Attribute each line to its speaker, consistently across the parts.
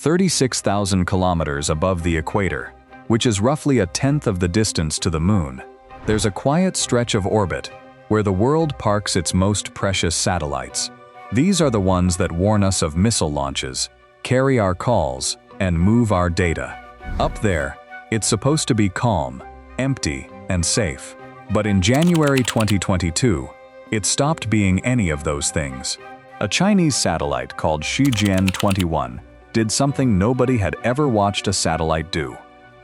Speaker 1: 36,000 kilometers above the equator, which is roughly a tenth of the distance to the moon. There's a quiet stretch of orbit where the world parks its most precious satellites. These are the ones that warn us of missile launches, carry our calls, and move our data. Up there, it's supposed to be calm, empty, and safe. But in January 2022, it stopped being any of those things. A Chinese satellite called Shijian-21 did something nobody had ever watched a satellite do.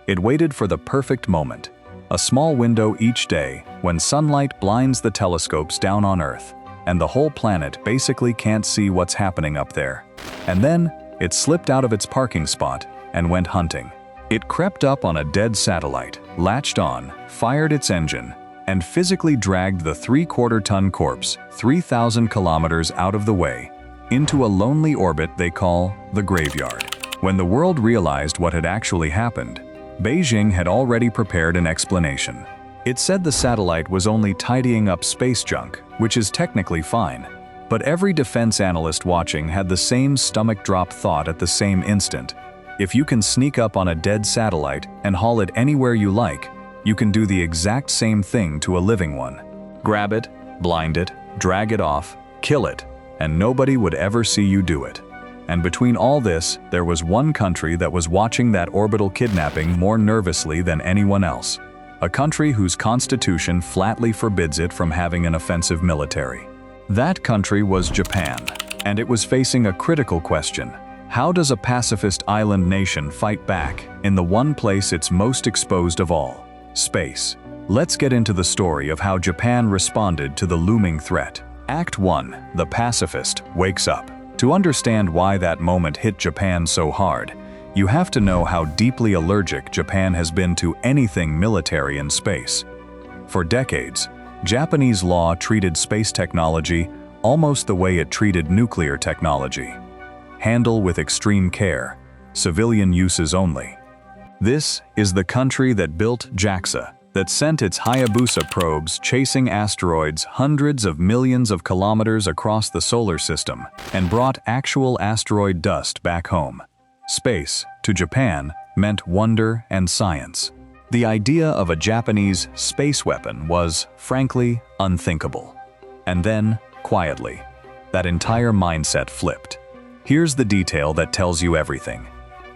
Speaker 1: It waited for the perfect moment, a small window each day when sunlight blinds the telescopes down on Earth, and the whole planet basically can't see what's happening up there. And then, it slipped out of its parking spot and went hunting. It crept up on a dead satellite, latched on, fired its engine, and physically dragged the 3/4-ton corpse 3,000 kilometers out of the way into a lonely orbit they call the graveyard. When the world realized what had actually happened, Beijing had already prepared an explanation. It said the satellite was only tidying up space junk, which is technically fine. But every defense analyst watching had the same stomach-drop thought at the same instant. If you can sneak up on a dead satellite and haul it anywhere you like, you can do the exact same thing to a living one. Grab it, blind it, drag it off, kill it, and nobody would ever see you do it. And between all this, there was one country that was watching that orbital kidnapping more nervously than anyone else. A country whose constitution flatly forbids it from having an offensive military. That country was Japan, and it was facing a critical question. How does a pacifist island nation fight back in the one place it's most exposed of all? Space. Let's get into the story of how Japan responded to the looming threat. Act 1. The Pacifist Wakes Up. To understand why that moment hit Japan so hard, you have to know how deeply allergic Japan has been to anything military in space. For decades, Japanese law treated space technology almost the way it treated nuclear technology. Handle with extreme care, civilian uses only. This is the country that built JAXA, that sent its Hayabusa probes chasing asteroids hundreds of millions of kilometers across the solar system and brought actual asteroid dust back home. Space, to Japan, meant wonder and science. The idea of a Japanese space weapon was, frankly, unthinkable. And then, quietly, that entire mindset flipped. Here's the detail that tells you everything.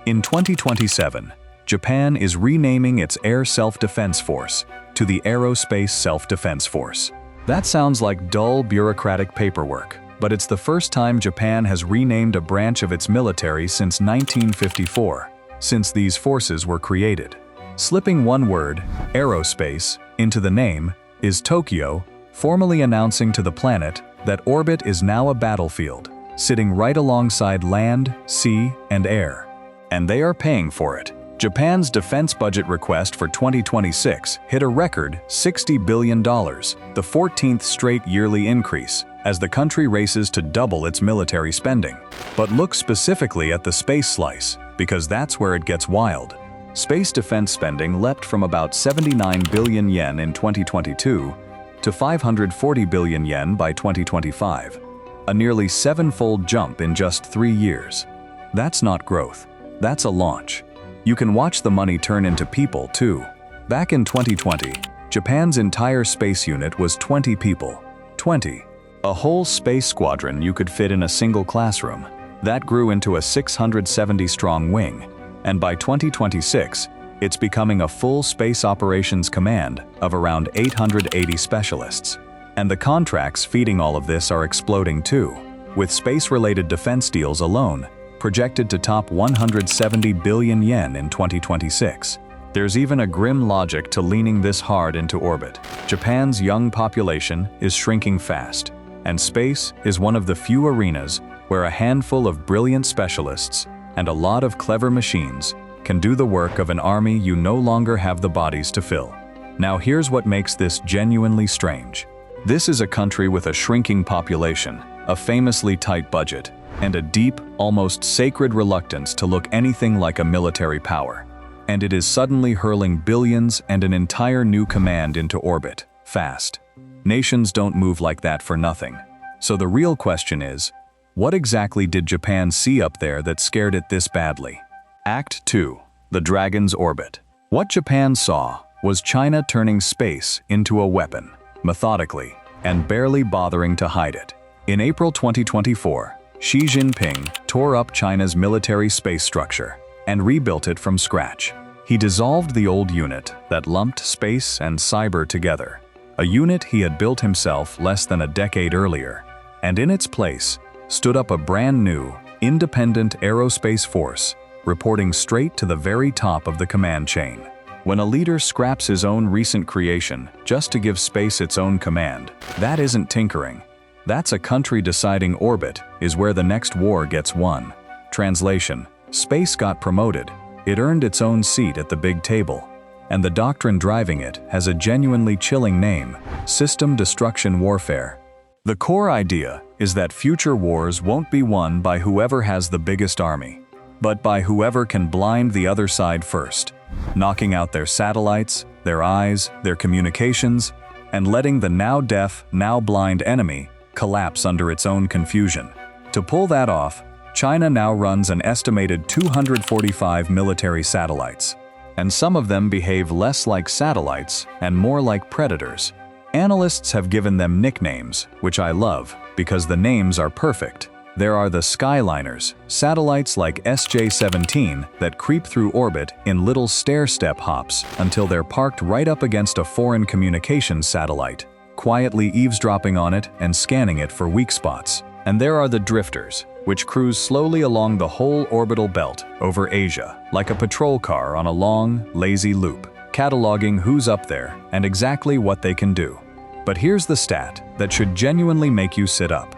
Speaker 1: In 2027, Japan is renaming its Air Self-Defense Force to the Aerospace Self-Defense Force. That sounds like dull bureaucratic paperwork, but it's the first time Japan has renamed a branch of its military since 1954, since these forces were created. Slipping one word, aerospace, into the name is Tokyo, formally announcing to the planet that orbit is now a battlefield, sitting right alongside land, sea, and air. And they are paying for it. Japan's defense budget request for 2026 hit a record $60 billion, the 14th straight yearly increase, as the country races to double its military spending. But look specifically at the space slice, because that's where it gets wild. Space defense spending leapt from about 79 billion yen in 2022 to 540 billion yen by 2025, a nearly sevenfold jump in just 3 years. That's not growth, that's a launch. You can watch the money turn into people, too. Back in 2020, Japan's entire space unit was 20 people. 20. A whole space squadron you could fit in a single classroom. That grew into a 670-strong wing, and by 2026, it's becoming a full space operations command of around 880 specialists. And the contracts feeding all of this are exploding too, with space-related defense deals alone projected to top 170 billion yen in 2026. There's even a grim logic to leaning this hard into orbit. Japan's young population is shrinking fast, and space is one of the few arenas where a handful of brilliant specialists and a lot of clever machines can do the work of an army you no longer have the bodies to fill. Now here's what makes this genuinely strange. This is a country with a shrinking population, a famously tight budget, and a deep, almost sacred reluctance to look anything like a military power. And it is suddenly hurling billions and an entire new command into orbit, fast. Nations don't move like that for nothing. So the real question is, What exactly did Japan see up there that scared it this badly? Act 2. The Dragon's Orbit. What Japan saw was China turning space into a weapon, methodically, and barely bothering to hide it. In April 2024, Xi Jinping tore up China's military space structure and rebuilt it from scratch. He dissolved the old unit that lumped space and cyber together, a unit he had built himself less than a decade earlier, and in its place stood up a brand new, independent aerospace force, reporting straight to the very top of the command chain. When a leader scraps his own recent creation just to give space its own command, that isn't tinkering. That's a country deciding orbit is where the next war gets won. Translation: space got promoted. It earned its own seat at the big table. And the doctrine driving it has a genuinely chilling name: system destruction warfare. The core idea is that future wars won't be won by whoever has the biggest army, but by whoever can blind the other side first, knocking out their satellites, their eyes, their communications, and letting the now deaf, now blind enemy collapse under its own confusion. To pull that off, China now runs an estimated 245 military satellites, and some of them behave less like satellites and more like predators. Analysts have given them nicknames, which I love, because the names are perfect. There are the Skyliners, satellites like SJ-17 that creep through orbit in little stair-step hops until they're parked right up against a foreign communications satellite, quietly eavesdropping on it and scanning it for weak spots. And there are the Drifters, which cruise slowly along the whole orbital belt over Asia, like a patrol car on a long, lazy loop, cataloging who's up there and exactly what they can do. But here's the stat that should genuinely make you sit up.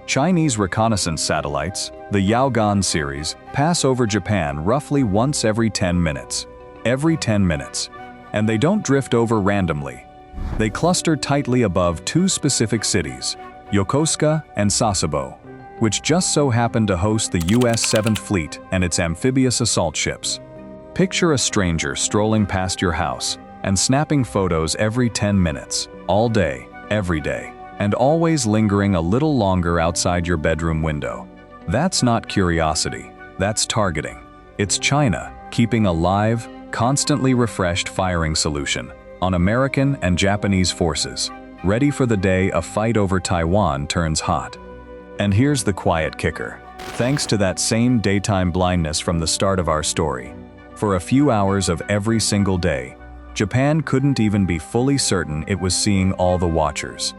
Speaker 1: Chinese reconnaissance satellites, the Yaogan series, pass over Japan roughly once every 10 minutes. Every 10 minutes. And they don't drift over randomly. They cluster tightly above two specific cities, Yokosuka and Sasebo, which just so happen to host the US 7th Fleet and its amphibious assault ships. Picture a stranger strolling past your house and snapping photos every 10 minutes, all day, every day, and always lingering a little longer outside your bedroom window. That's not curiosity, that's targeting. It's China keeping a live, constantly refreshed firing solution on American and Japanese forces, ready for the day a fight over Taiwan turns hot. And here's the quiet kicker. Thanks to that same daytime blindness from the start of our story, for a few hours of every single day, Japan couldn't even be fully certain it was seeing all the watchers.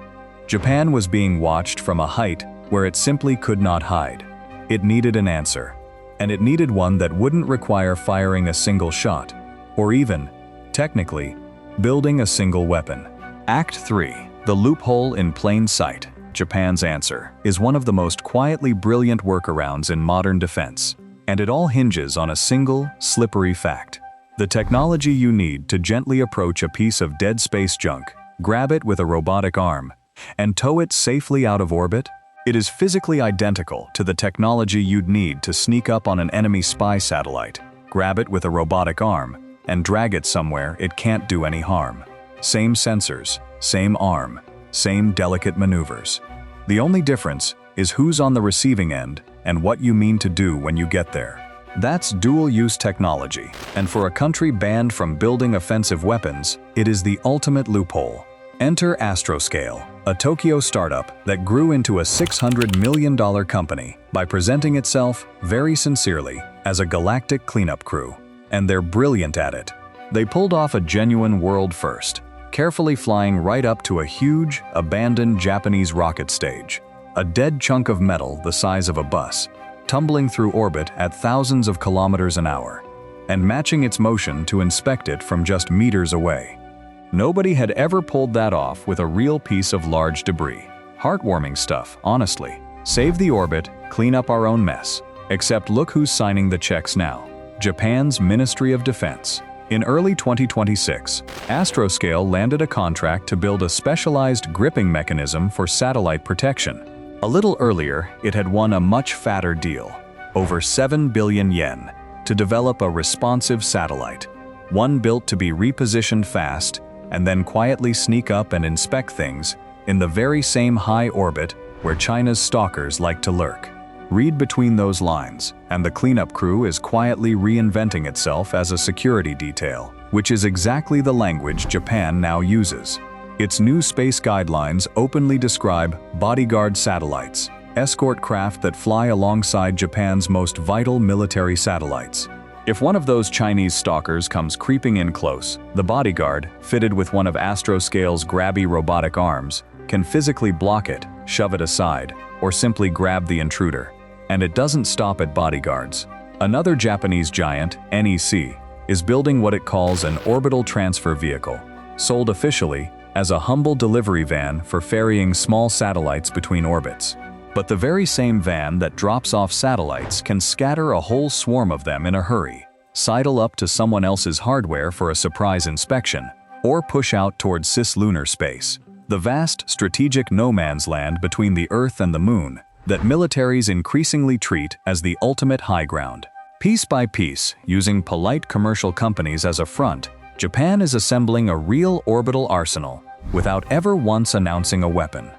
Speaker 1: Japan was being watched from a height where it simply could not hide. It needed an answer, and it needed one that wouldn't require firing a single shot, or even, technically, building a single weapon. Act 3. The Loophole in Plain Sight. Japan's answer is one of the most quietly brilliant workarounds in modern defense, and it all hinges on a single, slippery fact. The technology you need to gently approach a piece of dead space junk, grab it with a robotic arm, and tow it safely out of orbit, it is physically identical to the technology you'd need to sneak up on an enemy spy satellite, grab it with a robotic arm, and drag it somewhere it can't do any harm. Same sensors, same arm, same delicate maneuvers. The only difference is who's on the receiving end and what you mean to do when you get there. That's dual-use technology, and for a country banned from building offensive weapons, it is the ultimate loophole. Enter Astroscale, a Tokyo startup that grew into a $600 million company by presenting itself, very sincerely, as a galactic cleanup crew. And they're brilliant at it. They pulled off a genuine world first, carefully flying right up to a huge, abandoned Japanese rocket stage, a dead chunk of metal the size of a bus, tumbling through orbit at thousands of kilometers an hour, and matching its motion to inspect it from just meters away. Nobody had ever pulled that off with a real piece of large debris. Heartwarming stuff, honestly. Save the orbit, clean up our own mess. Except look who's signing the checks now. Japan's Ministry of Defense. In early 2026, Astroscale landed a contract to build a specialized gripping mechanism for satellite protection. A little earlier, it had won a much fatter deal, over 7 billion yen, to develop a responsive satellite, one built to be repositioned fast and then quietly sneak up and inspect things in the very same high orbit where China's stalkers like to lurk. Read between those lines, and the cleanup crew is quietly reinventing itself as a security detail, which is exactly the language Japan now uses. Its new space guidelines openly describe Bodyguard Satellites, escort craft that fly alongside Japan's most vital military satellites. If one of those Chinese stalkers comes creeping in close, the bodyguard, fitted with one of Astroscale's grabby robotic arms, can physically block it, shove it aside, or simply grab the intruder. And it doesn't stop at bodyguards. Another Japanese giant, NEC, is building what it calls an orbital transfer vehicle, sold officially as a humble delivery van for ferrying small satellites between orbits. But the very same van that drops off satellites can scatter a whole swarm of them in a hurry, sidle up to someone else's hardware for a surprise inspection, or push out toward cislunar space, the vast strategic no-man's land between the Earth and the Moon that militaries increasingly treat as the ultimate high ground. Piece by piece, using polite commercial companies as a front, Japan is assembling a real orbital arsenal without ever once announcing a weapon.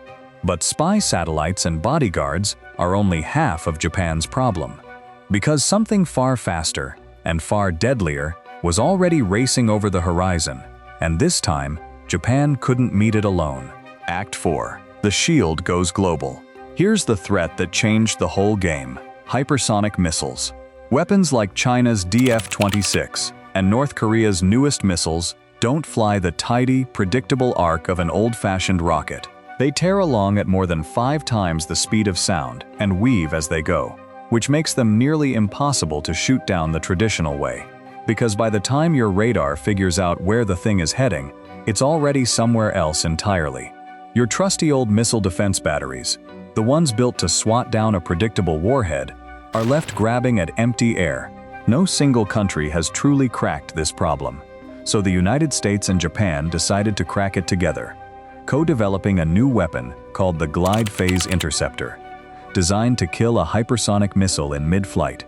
Speaker 1: But spy satellites and bodyguards are only half of Japan's problem, because something far faster and far deadlier was already racing over the horizon, and this time, Japan couldn't meet it alone. Act 4. The shield goes global. Here's the threat that changed the whole game: hypersonic missiles. Weapons like China's DF-26 and North Korea's newest missiles don't fly the tidy, predictable arc of an old-fashioned rocket. They tear along at more than 5 times the speed of sound and weave as they go, which makes them nearly impossible to shoot down the traditional way. Because by the time your radar figures out where the thing is heading, it's already somewhere else entirely. Your trusty old missile defense batteries, the ones built to swat down a predictable warhead, are left grabbing at empty air. No single country has truly cracked this problem. So the United States and Japan decided to crack it together, co-developing a new weapon called the Glide Phase Interceptor, designed to kill a hypersonic missile in mid-flight,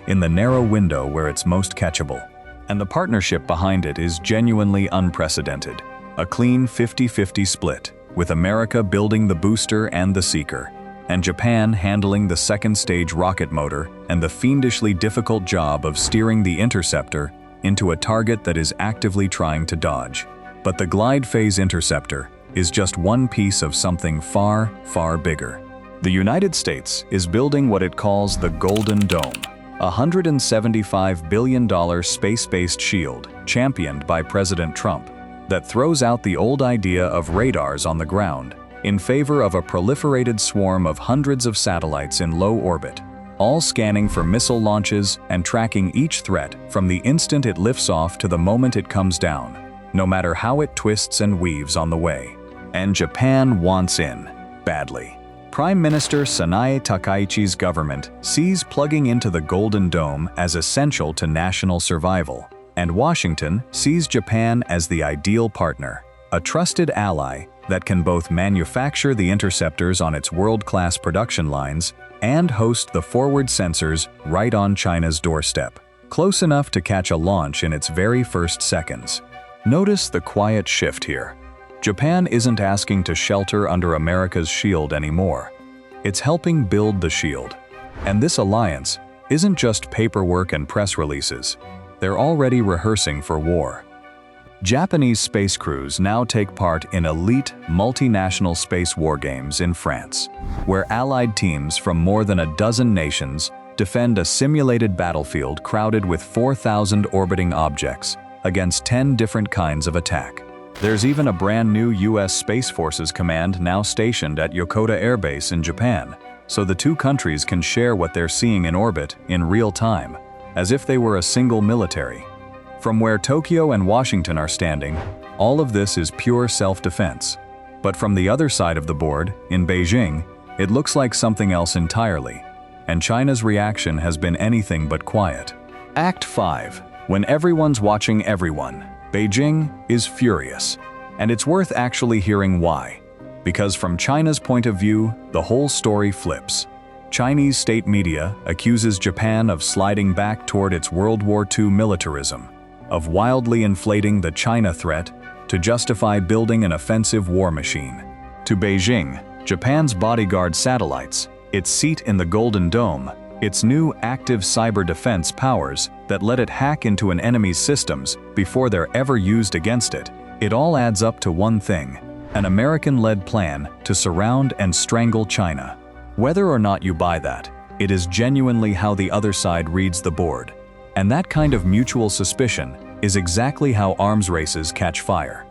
Speaker 1: in the narrow window where it's most catchable. And the partnership behind it is genuinely unprecedented. A clean 50-50 split, with America building the booster and the seeker, and Japan handling the second-stage rocket motor and the fiendishly difficult job of steering the interceptor into a target that is actively trying to dodge. But the Glide Phase Interceptor is just one piece of something far, far bigger. The United States is building what it calls the Golden Dome, a $175 billion space-based shield championed by President Trump that throws out the old idea of radars on the ground in favor of a proliferated swarm of hundreds of satellites in low orbit, all scanning for missile launches and tracking each threat from the instant it lifts off to the moment it comes down, no matter how it twists and weaves on the way. And Japan wants in, badly. Prime Minister Sanae Takaichi's government sees plugging into the Golden Dome as essential to national survival, and Washington sees Japan as the ideal partner, a trusted ally that can both manufacture the interceptors on its world-class production lines and host the forward sensors right on China's doorstep, close enough to catch a launch in its very first seconds. Notice the quiet shift here. Japan isn't asking to shelter under America's shield anymore. It's helping build the shield. And this alliance isn't just paperwork and press releases. They're already rehearsing for war. Japanese space crews now take part in elite, multinational space wargames in France, where allied teams from more than a dozen nations defend a simulated battlefield crowded with 4,000 orbiting objects against 10 different kinds of attack. There's even a brand new US Space Forces command now stationed at Yokosuka Air Base in Japan, so the two countries can share what they're seeing in orbit in real time, as if they were a single military. From where Tokyo and Washington are standing, all of this is pure self-defense. But from the other side of the board, in Beijing, it looks like something else entirely, and China's reaction has been anything but quiet. Act 5. When everyone's watching everyone, Beijing is furious, and it's worth actually hearing why. Because from China's point of view, the whole story flips. Chinese state media accuses Japan of sliding back toward its World War II militarism, of wildly inflating the China threat to justify building an offensive war machine. To Beijing, Japan's Bodyguard Satellites, its seat in the Golden Dome, its new active cyber defense powers that let it hack into an enemy's systems before they're ever used against it. It all adds up to one thing: an American-led plan to surround and strangle China. Whether or not you buy that, it is genuinely how the other side reads the board. And that kind of mutual suspicion is exactly how arms races catch fire.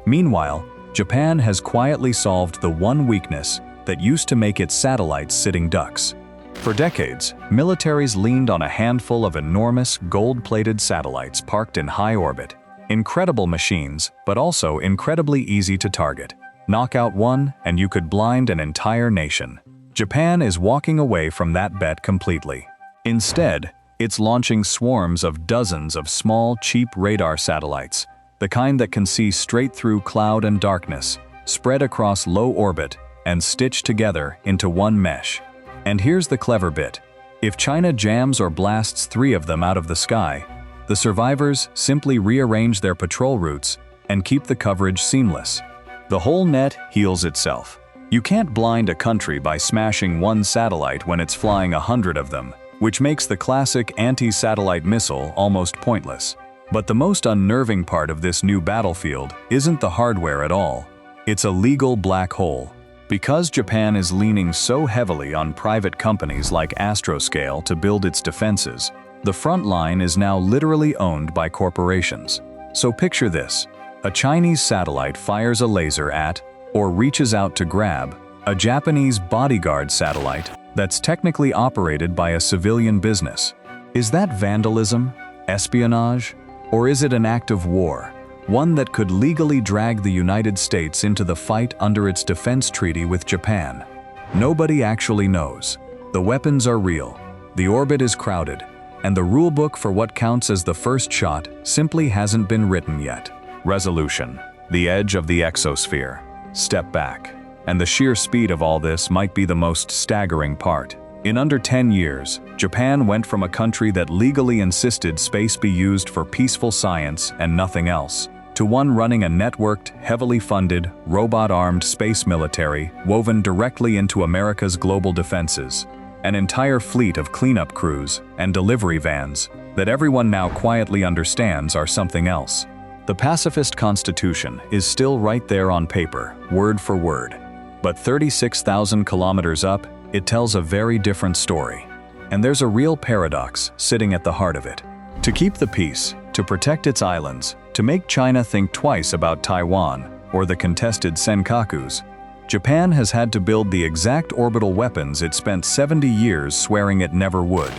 Speaker 1: Meanwhile, Japan has quietly solved the one weakness that used to make its satellites sitting ducks. For decades, militaries leaned on a handful of enormous gold-plated satellites parked in high orbit. Incredible machines, but also incredibly easy to target. Knock out one, and you could blind an entire nation. Japan is walking away from that bet completely. Instead, it's launching swarms of dozens of small, cheap radar satellites, the kind that can see straight through cloud and darkness, spread across low orbit, and stitched together into one mesh. And here's the clever bit: if China jams or blasts 3 of them out of the sky, the survivors simply rearrange their patrol routes and keep the coverage seamless. The whole net heals itself. You can't blind a country by smashing one satellite when it's flying 100 of them, which makes the classic anti-satellite missile almost pointless. But the most unnerving part of this new battlefield isn't the hardware at all. It's a legal black hole. Because Japan is leaning so heavily on private companies like Astroscale to build its defenses, the front line is now literally owned by corporations. So picture this: a Chinese satellite fires a laser at, or reaches out to grab, a Japanese Bodyguard satellite that's technically operated by a civilian business. Is that vandalism, espionage, or is it an act of war? One that could legally drag the United States into the fight under its defense treaty with Japan? Nobody actually knows. The weapons are real, the orbit is crowded, and the rulebook for what counts as the first shot simply hasn't been written yet. Resolution: the edge of the exosphere. Step back. And the sheer speed of all this might be the most staggering part. In under 10 years, Japan went from a country that legally insisted space be used for peaceful science and nothing else, to one running a networked, heavily funded, robot-armed space military woven directly into America's global defenses. An entire fleet of cleanup crews and delivery vans that everyone now quietly understands are something else. The pacifist constitution is still right there on paper, word for word. But 36,000 kilometers up, it tells a very different story. And there's a real paradox sitting at the heart of it. To keep the peace, to protect its islands, to make China think twice about Taiwan or the contested Senkakus, Japan has had to build the exact orbital weapons it spent 70 years swearing it never would.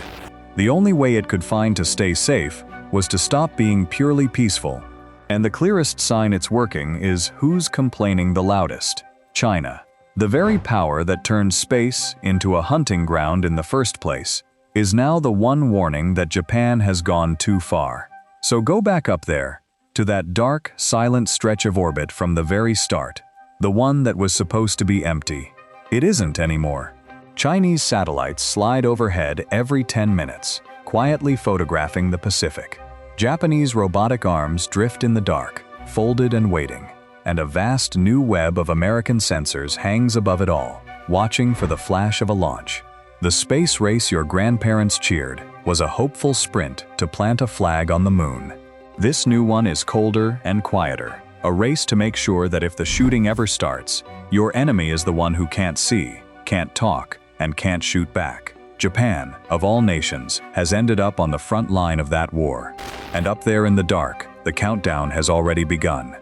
Speaker 1: The only way it could find to stay safe was to stop being purely peaceful. And the clearest sign it's working is who's complaining the loudest: China. The very power that turned space into a hunting ground in the first place is now the one warning that Japan has gone too far. So go back up there, to that dark, silent stretch of orbit from the very start, the one that was supposed to be empty. It isn't anymore. Chinese satellites slide overhead every 10 minutes, quietly photographing the Pacific. Japanese robotic arms drift in the dark, folded and waiting, and a vast new web of American sensors hangs above it all, watching for the flash of a launch. The space race your grandparents cheered was a hopeful sprint to plant a flag on the moon. This new one is colder and quieter, a race to make sure that if the shooting ever starts, your enemy is the one who can't see, can't talk, and can't shoot back. Japan, of all nations, has ended up on the front line of that war. And up there in the dark, the countdown has already begun.